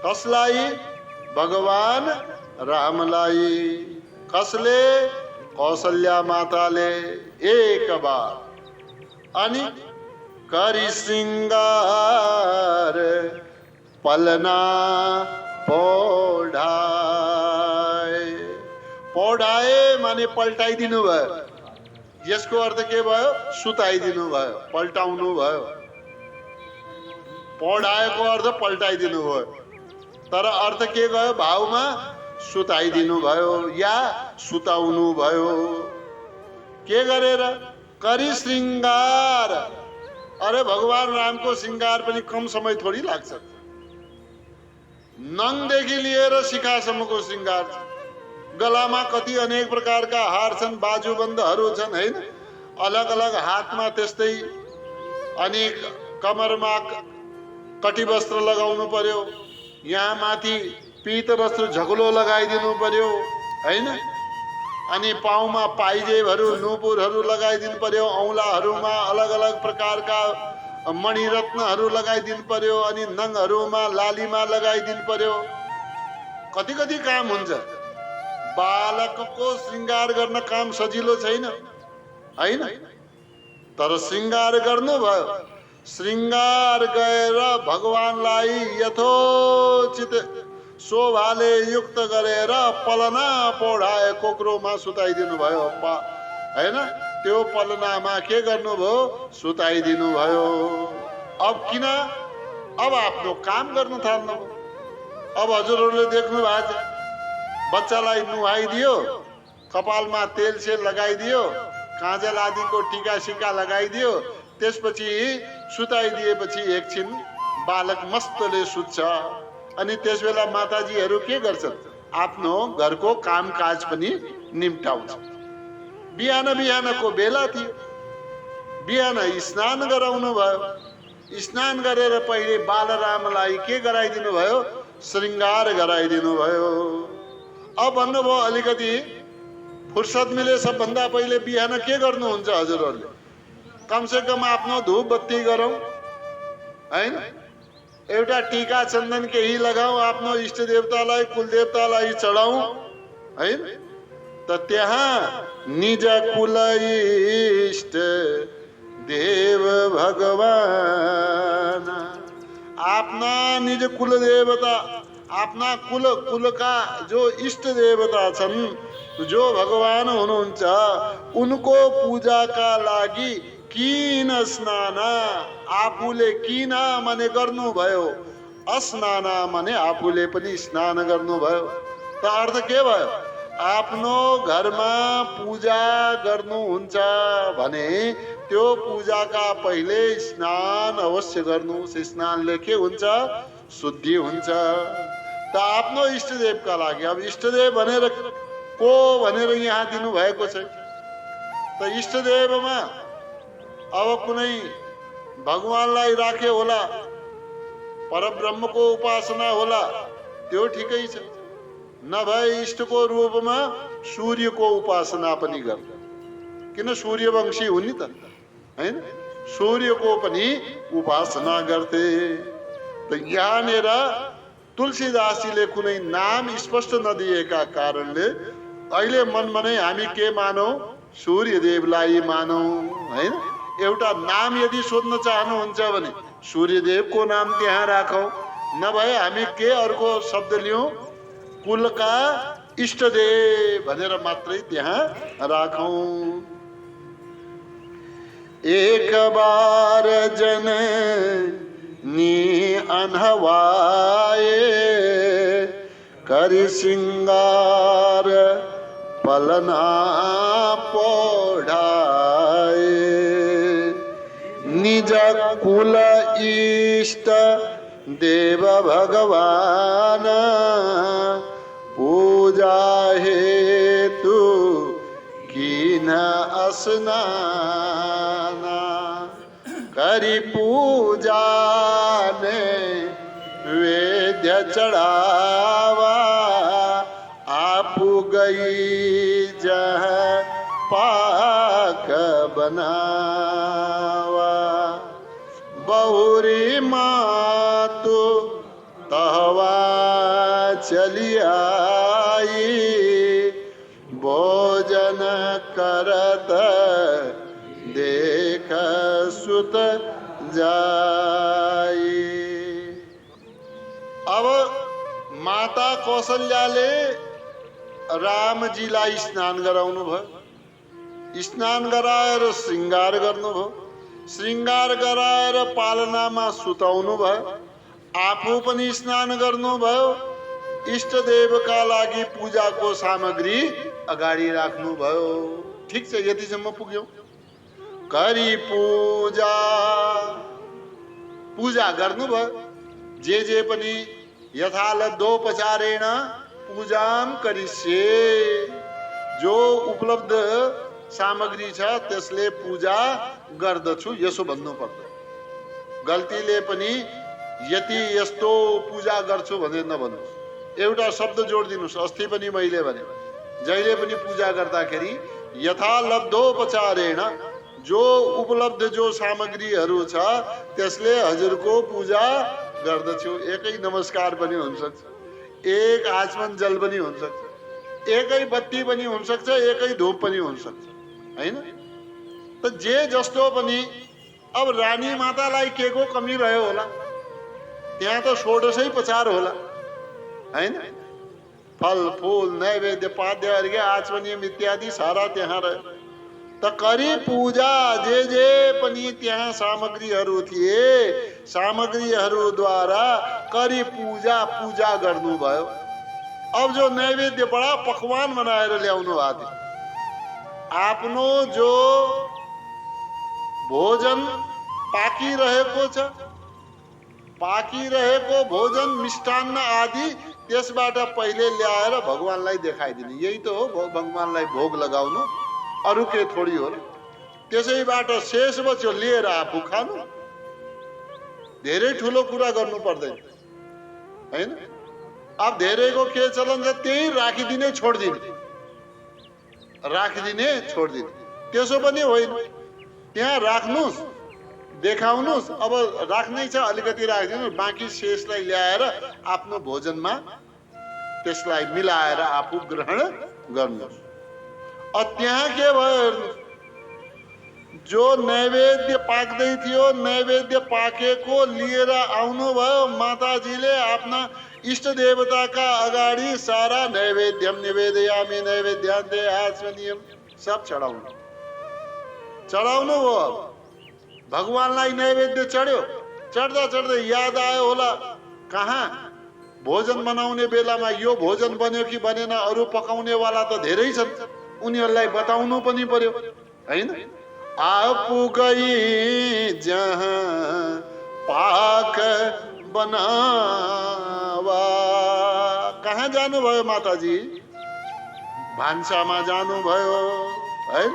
कसलाई? भगवान रामलाई। कसले? कौशल्या माताले। एक बार अनि करि श्रृंगार पलना पौढ़ाए। पौढ़ाए माने पल्टाइदिनु भयो। यसको अर्थ के भयो? सुताइदिनु भयो, पल्टाउनु भयो। पौढ़ाएको अर्थ पल्टाइदिनु भयो, तर अर्थ के गयो? भावमा सुताइदिनु भयो या सुताउनु भयो। के गरेर? करि श्रृंगार। अरे भगवान रामको श्रृंगार पनि कम समय थोड़ी लाग्छ। नङदेखि लिएर शिखासम्मको श्रृंगार छ। गलामा कति अनेक प्रकारका हार छन्, बाजुबन्धहरू छन् हैन। अलग अलग हातमा त्यस्तै, अनि कमरमा कटिवस्त्र लगाउनु पर्यो, यहाँ माथि पीत वस्त्र झगलो लगाइदिनु पर्यो हैन। अनि पाउमा पाइजेबहरू नुपुरहरू लगाइदिनु पर्यो। औँलाहरूमा अलग अलग प्रकारका मणिरत्नहरू लगाइदिनु पर्यो। अनि नङहरूमा लालीमा लगाइदिनु पर्यो। कति कति काम हुन्छ। बालकको श्रृंगार गर्न काम सजिलो छैन हैन, तर श्रृंगार गर्नुभयो। श्रृंगार गरेर भगवानलाई यथोचित शोभाले युक्त गरेर पलना पोढाए कोक्रोमा सुताइदिनु भयो हैन। त्यो पलनामा के गर्नुभयो? सुताइदिनु भयो। अब किन? अब आफ्नो काम गर्न थाल्नुभयो। अब हजुरहरूले देख्नु भएको छ, बच्चालाई नुहाइदियो, कपालमा तेल सेल लगाइदियो, काजल आदिको टीका सिक्का लगाइदियो, त्यसपछि सुताइदिएपछि एकछिन बालक मस्तले सुत्छ। अनि त्यसबेला माताजीहरू के गर्छन्? आफ्नो घरको कामकाज पनि निम्टाउँछ। बिहान बिहानको बेला थियो, बिहान स्नान गराउनु भयो। स्नान गरेर पहिले बालरामलाई के गराइदिनु भयो? श्रृंगार गराइदिनु भयो। अब भन्नुभयो अलिकति फुर्सद मिले सबभन्दा पहिले बिहान के गर्नुहुन्छ हजुरहरूले? कमसे कम आफ्नो धूप बत्ती गरौँ हैन, एउटा टीका चन्दन केही लगाऊ, आफ्नो इष्ट देवतालाई कुल देवतालाई चढाऊ हैन। त त्यहाँ निज कुल इष्ट देव भगवान, अपना निज कुल देवता, अपना कुल का जो इष्ट देवता छन्, जो भगवान हुनुहुन्छ, उनको पूजा का लागि किन स्नान, आफूले किन माने गर्नुभयो, स्नान माने आफूले पनि स्नान गर्नुभयो। त अर्थ के भयो? आफ्नो घरमा पूजा गर्नुहुन्छ भने त्यो पूजाका पहिले स्नान अवश्य गर्नुहोस्। स्नानले के हुन्छ? शुद्धि हुन्छ। त आफ्नो इष्टदेवका लागि, अब इष्टदेव भनेर को भनेर यहाँ दिनु भएको छ। त इष्टदेवमा अब कुनै भगवानलाई राखे होला, परब्रह्मको उपासना होला, त्यो ठिकै छ। नभए इष्टको रूपमा सूर्यको उपासना पनि गर्छ, किन सूर्यवंशी हुन् नि त हैन। सूर्यको पनि उपासना गर्थे। त यहाँनिर तुलसीदासजीले कुनै नाम स्पष्ट नदिएका कारणले अहिले मनमा नै हामी के मानौं? सूर्यदेवलाई मानौं हैन। एउटा नाम यदि सोध्न चाहनुहुन्छ भने सूर्यदेवको नाम त्यहाँ राखौं, नभए हामी के अर्को शब्द लियौं? कुलका इष्टदेव भनेर मात्रै त्यहाँ राखौं। एक बार जननी अनहवाए, करि श्रृंगार पलना पोढ़ाए, निज कुल इष्ट देव भगवान, पूजा हेतु कीन स्नान, करी पूजा ने वेद्य चढ़ावा, आपू गई जह पाक बनावा, बहुरी मातु तहवा चली आई, भोजन करत देख सुत जाई। अब माता कौशल्याले रामजीलाई स्नान गराउनु भयो। स्नान गराएर श्रृंगार गर्नुभयो। श्रृंगार गराएर पालनामा सुताउनु भयो। आफू पनि स्नान गर्नुभयो। इष्टदेवका लागि पूजाको सामग्री अगाडि राख्नुभयो। ठिक छ, यतिसम्म पुग्यौं। करी पूजा, पूजा गर्नुभयो। जे पनि यथालब्धोपचारेण पूजाम करिष्ये, जो उपलब्ध सामग्री छ त्यसले पूजा गर्दछु यसो भन्नु पर्छ। गल्तीले पनि यति यस्तो पूजा गर्छु भनेर नभन्नुहोस्। एउटा शब्द जोडिदिनुहोस्। अस्ति पनि मैले भने, जहिले पनि पूजा गर्दाखेरि यथालब्धोपचारेण, जो उपलब्ध जो सामग्रीहरू छ त्यसले हजुरको पूजा गर्दछु। एकै नमस्कार पनि हुन सक्छ, एक आचमन जल पनि हुन सक्छ, एकै बत्ती पनि हुन सक्छ, एकै धूप पनि हुन सक्छ हैन। त जे जस्तो पनि अब रानी मातालाई के को कमी रह्यो होला, त्यहाँ त 16 उपचार होला हैन। फल फूल नैवेद्य पाद्य अर्घ्य आचमनियम इत्यादि सारा त्यहाँ रह्यो। त करी पूजा जे पनि त्यहाँ सामग्रीहरू थिए, सामग्रीहरूद्वारा करी पूजा गर्नुभयो। अब जो नैवेद्य बड़ा पकवान बनाएर ल्याउनु भएको थियो, आफ्नो जो भोजन पाकिरहेको छ, पाकिरहेको भोजन मिष्टान्न आदि त्यसबाट पहिले ल्याएर भगवानलाई देखाइदिने। यही त हो भगवानलाई भोग लगाउनु, अरू के थोडी हो र। त्यसैबाट शेष बच्यो लिएर आफू खानु, धेरै ठुलो कुरा गर्नु पर्दैन हैन। अब धेरैको के चलन छ, त्यही राखिदिने छोड्दिने, राखिदिने छोड्दिने। त्यसो पनि होइन, त्यहाँ राख्नुस् देखाउनुस्, अब राख्नै छ अलिकति राखिदिनु, बाँकी शेषलाई ल्याएर आफ्नो भोजनमा त्यसलाई मिलाएर आफू ग्रहण गर्नुहोस्। त्यहाँ के भयो हेर्नु, जो नैवेद्य पाक्दै थियो, नैवेद्य पाकेको लिएर आउनुभयो माताजीले आफ्ना इष्ट देवताका अगाडि। सारा नैवेद्यम निवेदयामि नैवेद्यान्ते आचमनीयम सब चढाउनु भयो। भगवानलाई नैवेद्य चढ्यो, चढ्दा चढ्दै याद आयो होला, कहाँ भोजन बनाउने बेलामा यो भोजन बन्यो कि बनेन, अरू पकाउने वाला त धेरै छन्, उनीहरूलाई बताउनु पनि पर्यो हैन। आफू गई जहाँ पाक बनावा। कहाँ जानुभयो माताजी? भान्सामा जानुभयो हैन।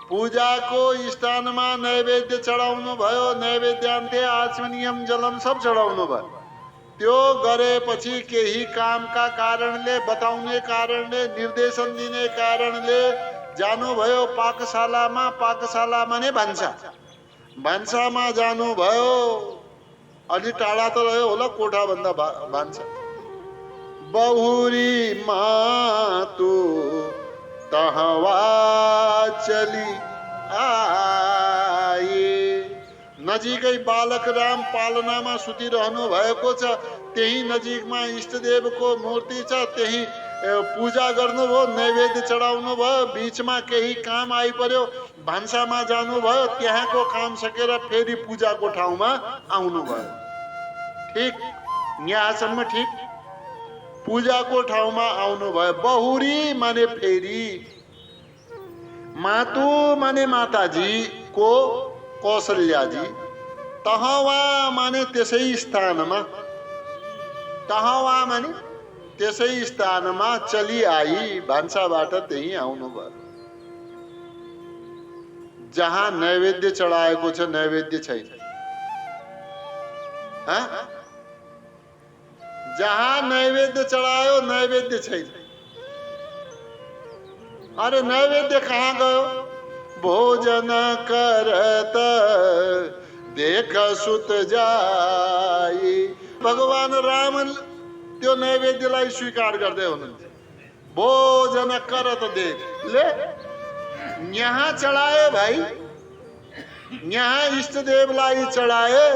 पूजाको स्थानमा नैवेद्य चढाउनु भयो, नैवेद्यान्ते आचमनीयम जलम सब चढाउनु भयो। त्यो गरेपछि केही कामका कारणले, बताउने कारणले, निर्देशन दिने कारणले जानुभयो पाकशालामा। पाकशालामा नै भान्सा, भान्सामा जानुभयो। अलि टाढा त रह्यो होला कोठाभन्दा भान्सा। बहुरी मातु तहवा चली आए। नजिकै बालक राम पालनामा सुतिरहनु भएको छ, त्यही नजिकमा इष्टदेवको मूर्ति छ, त्यही पूजा गर्नुभयो, नैवेद्य चढाउनु भयो। बीचमा केही काम आइपर्यो, भान्सामा जानुभयो, त्यहाँको काम सकेर फेरि पूजाको ठाउँमा आउनुभयो। ठिक यहाँसम्म ठिक, पूजाको ठाउँमा आउनुभयो। बहुरी माने फेरि, मातु माने माताजी को कौशल्याजी, तहवा माने त्यसै स्थानमा, तहवा माने त्यसै स्थानमा चली आई, भान्साबाट त्यही आउनुभयो। जहाँ नैवेद्य चढाएको छ नैवेद्य छैन, जहाँ नैवेद्य चढायो नैवेद्य छैन। अरे नैवेद्य कहाँ गयो? भोजन करत देख सुत जाई। भगवान राम त्यो नैवेद्यलाई स्वीकार गर्दै हुनुहुन्छ। भोजन करत देख ले, यहाँ चढाए भाइ, यहाँ इष्टदेवलाई चढाए।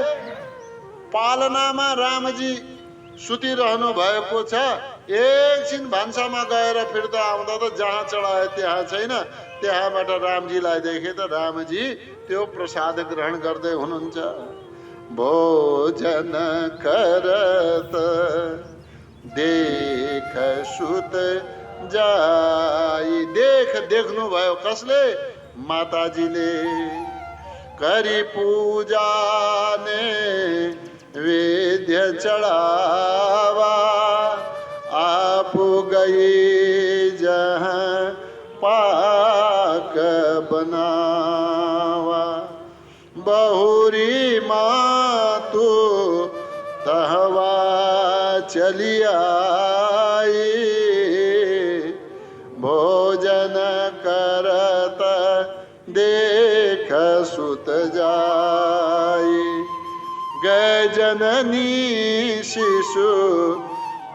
पालनामा रामजी सुतिरहनु भएको छ, एकछिन भान्सामा गएर फिर्ता आउँदा त जहाँ चढाए त्यहाँ छैन। त्यहाँबाट रामजीलाई देखे त रामजी त्यो प्रसाद ग्रहण गर्दै हुनुहुन्छ। भोजन करत देख सुत जाई। देख्नु भयो कसले? माताजीले। करी पूजा ने वेद्य चढ़ावा, आप गई जहाँ पाक बनावा। बहुरी मातु तहवा चली आई, भोजन करत देख सुत जाई। गए जननी शिशु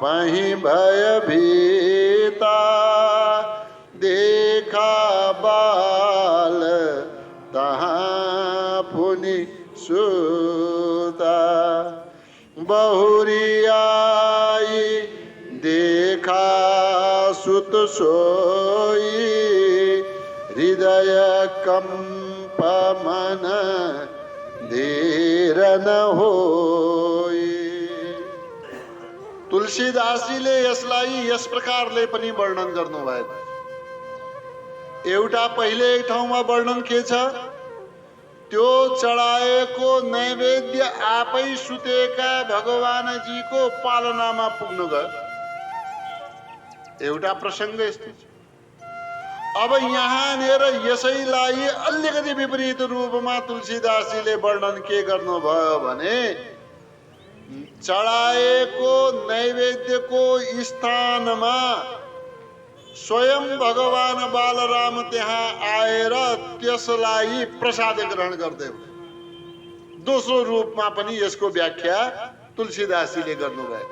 पही भयभीत, पिता देखा बाल तहाँ पुनि सुता बहुरी आई देखा सुत सोई हृदय कंप मन धीर न होई। तुलसीदासजीले यसलाई यस प्रकारले पनि वर्णन गर्नुभएको। एउटा पहिले एक ठाउँमा वर्णन के छ, त्यो चढाएको नैवेद्य आफै सुतेका भगवानजीको पालनामा पुग्नु गयो। एउटा प्रसङ्ग यस्तो छ। अब यहाँनिर यसैलाई अलिकति विपरीत रूपमा तुलसीदासजीले वर्णन के गर्नुभयो भने चढाएको नैवेद्यको स्थानमा स्वयं भगवान बालराम त्यहाँ आएर त्यसलाई प्रसाद ग्रहण गर्दै हुन्। दोस्रो रूपमा पनि यसको व्याख्या तुलसीदासजीले गर्नुभयो।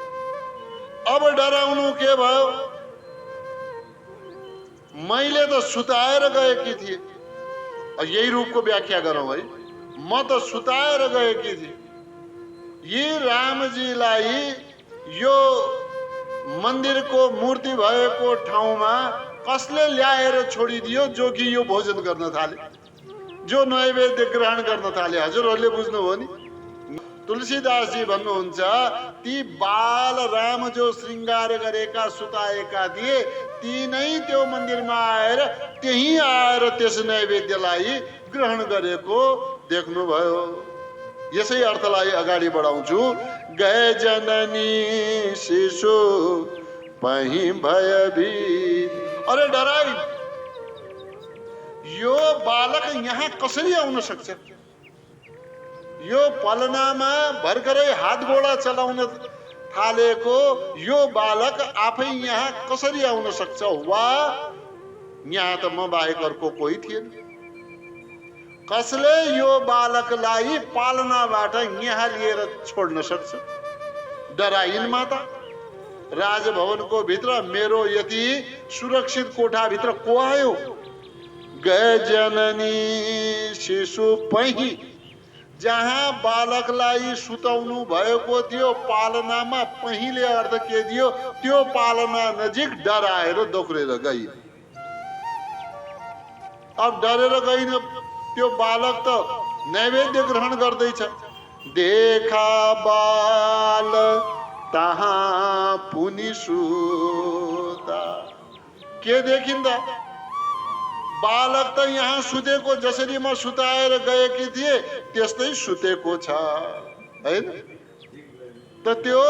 अब डराउनु के भयो, मैले त सुताएर गएकी थिएँ, यही रूपको व्याख्या गरौँ है, म त सुताएर गएकी थिएँ। यी रामजीलाई यो मन्दिरको मूर्ति भएको ठाउँमा कसले ल्याएर छोडिदियो, जो कि यो भोजन गर्न थाले, जो नैवेद्य ग्रहण गर्न थाले। हजुरहरूले बुझ्नुभयो नि। तुलसीदासजी भन्नुहुन्छ ती बाल राम जो श्रृंगार गरेका सुताएका थिए ती नै त्यो मन्दिरमा आएर त्यही आएर त्यस नैवेद्यलाई ग्रहण गरेको देख्नुभयो। यसै अर्थलाई अगाडि बढाउँछु। गए जननी शिशु पही भयभीत। अरे डराई, यो बालक यहाँ कसरी आउन सक्छ? यो पलनामा भर्खरै हात गोडा चलाउन थालेको यो बालक आफै यहाँ कसरी आउन सक्छ? वा यहाँ त म बाहेक अर्को कोही थिएन। कसले यो बालकलाई पालनाबाट यहाँ लिएर छोड्न सक्छ? डराइन् माता। राजभवनको भित्र मेरो यति सुरक्षित कोठाभित्र को आयो? गए जननी शिशु पही, जहाँ बालकलाई सुताउनु भएको थियो पालनामा पहिले अर्थ के दियो, त्यो पालना नजिक डराएर दोक्रेर गई। अब डरेर गइन, त्यो बालक त नैवेद्य ग्रहण गर्दैछ। देखा बाल तहाँ पुनि सुता। के देखिन्दा? बालक त यहाँ सुतेको, जसरी म सुताएर गएकी थिए त्यस्तै सुतेको छ हैन त। त्यो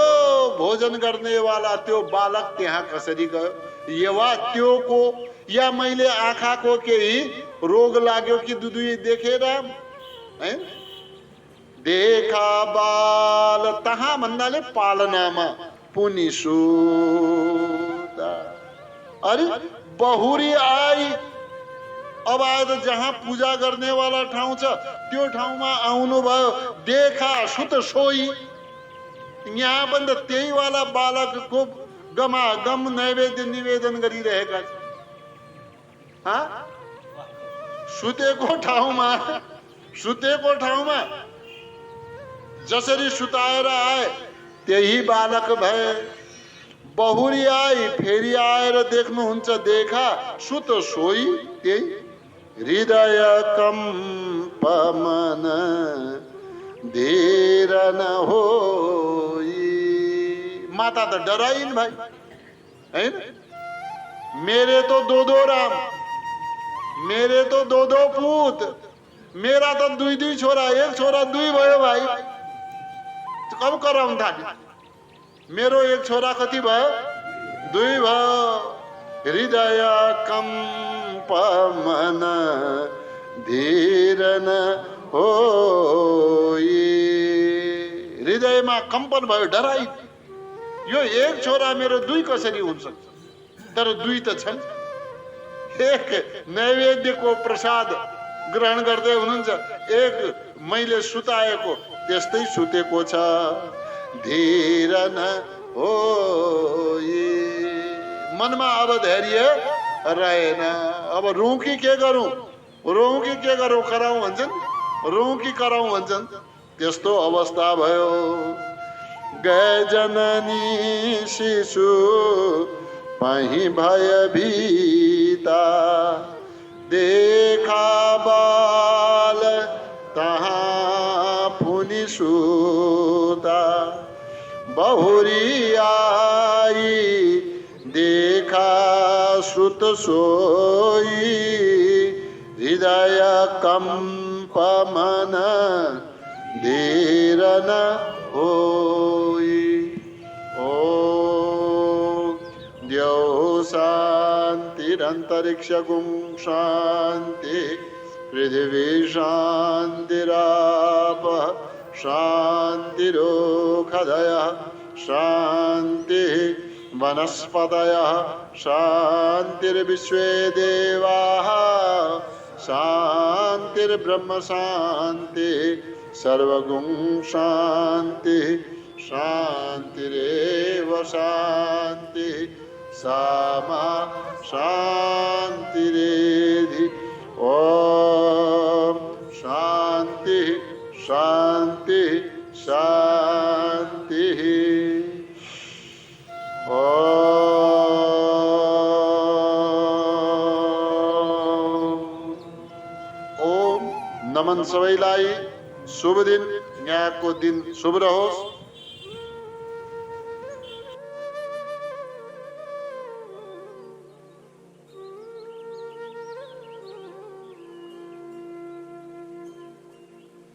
भोजन गर्नेवाला त्यो बालक त्यहाँ कसरी गयो? यवा त्यो को या मैले आँखाको केही रोग लाग्यो कि दुई देखेर हैन? देखा बाल तहाँ भन्नाले पालनामा पुनि सुता। अरे बहुरी आई, अब आएर जहाँ पूजा गर्ने वाला ठाउँ छ त्यो ठाउँमा आउनु भयो। देखा सुत सोई, यहाँ पनि त त्यही वाला बालकको गमागम नैवेद्य निवेदन गरिरहेका छ। सुतेको ठाउँमा जसरी सुताएर आए त्यही बालक भए। बहुरी आई, फेरि आएर देख्नुहुन्छ देखा सुत सोई त्यही हृदय कंप मन धीर न होई। माता त डराइन् भाइ हैन? मेरे तो दो राम, मेरे तो दो पूत, मेरा तो दुई छोरा, एक छोरा दुई भयो भाइ। कब कराउन थाली? मेरो एक छोरा कति भयो? दुई भयो। हृदय कंप मन धीर न होई। हृदयमा कम्पन भयो, डराई। यो एक छोरा मेरो दुई कसरी हुन सक्छ? तर दुई त छन्। एक नैवेद्यको प्रसाद ग्रहण गर्दै हुनुहुन्छ, एक मैले सुताएको त्यस्तै सुतेको छ। धीर न होई। मनमा अब धैर्य रहेन। अब रुँ कि के गरौँ, रोँ कि के गरौँ, कराउँ भन्छन्, रुँ कि कराउँ भन्छन्, त्यस्तो अवस्था भयो। गए जननी शिशु पही भयभीता, देखा बाल तहाँ पुनि सुता। बहुरी आई देखा श्रुत सोई, हृदय कंप मन धीर न होई। ओम द्यौ शांतिरंतरिक्षगुं शांति, पृथिवी शांतिराप शांतिरोषधयः शांति, वनस्पतयः शांतिर्विश्वे देवाः शांतिर्ब्रह्म शांति, सर्वगुं शांति शांतिरेव शांति, सामा शांतिरेधि। ओम शांति शांति शांति। ओम नमन सबैलाई। शुभ दिन, यहाँको दिन शुभ रहोस्।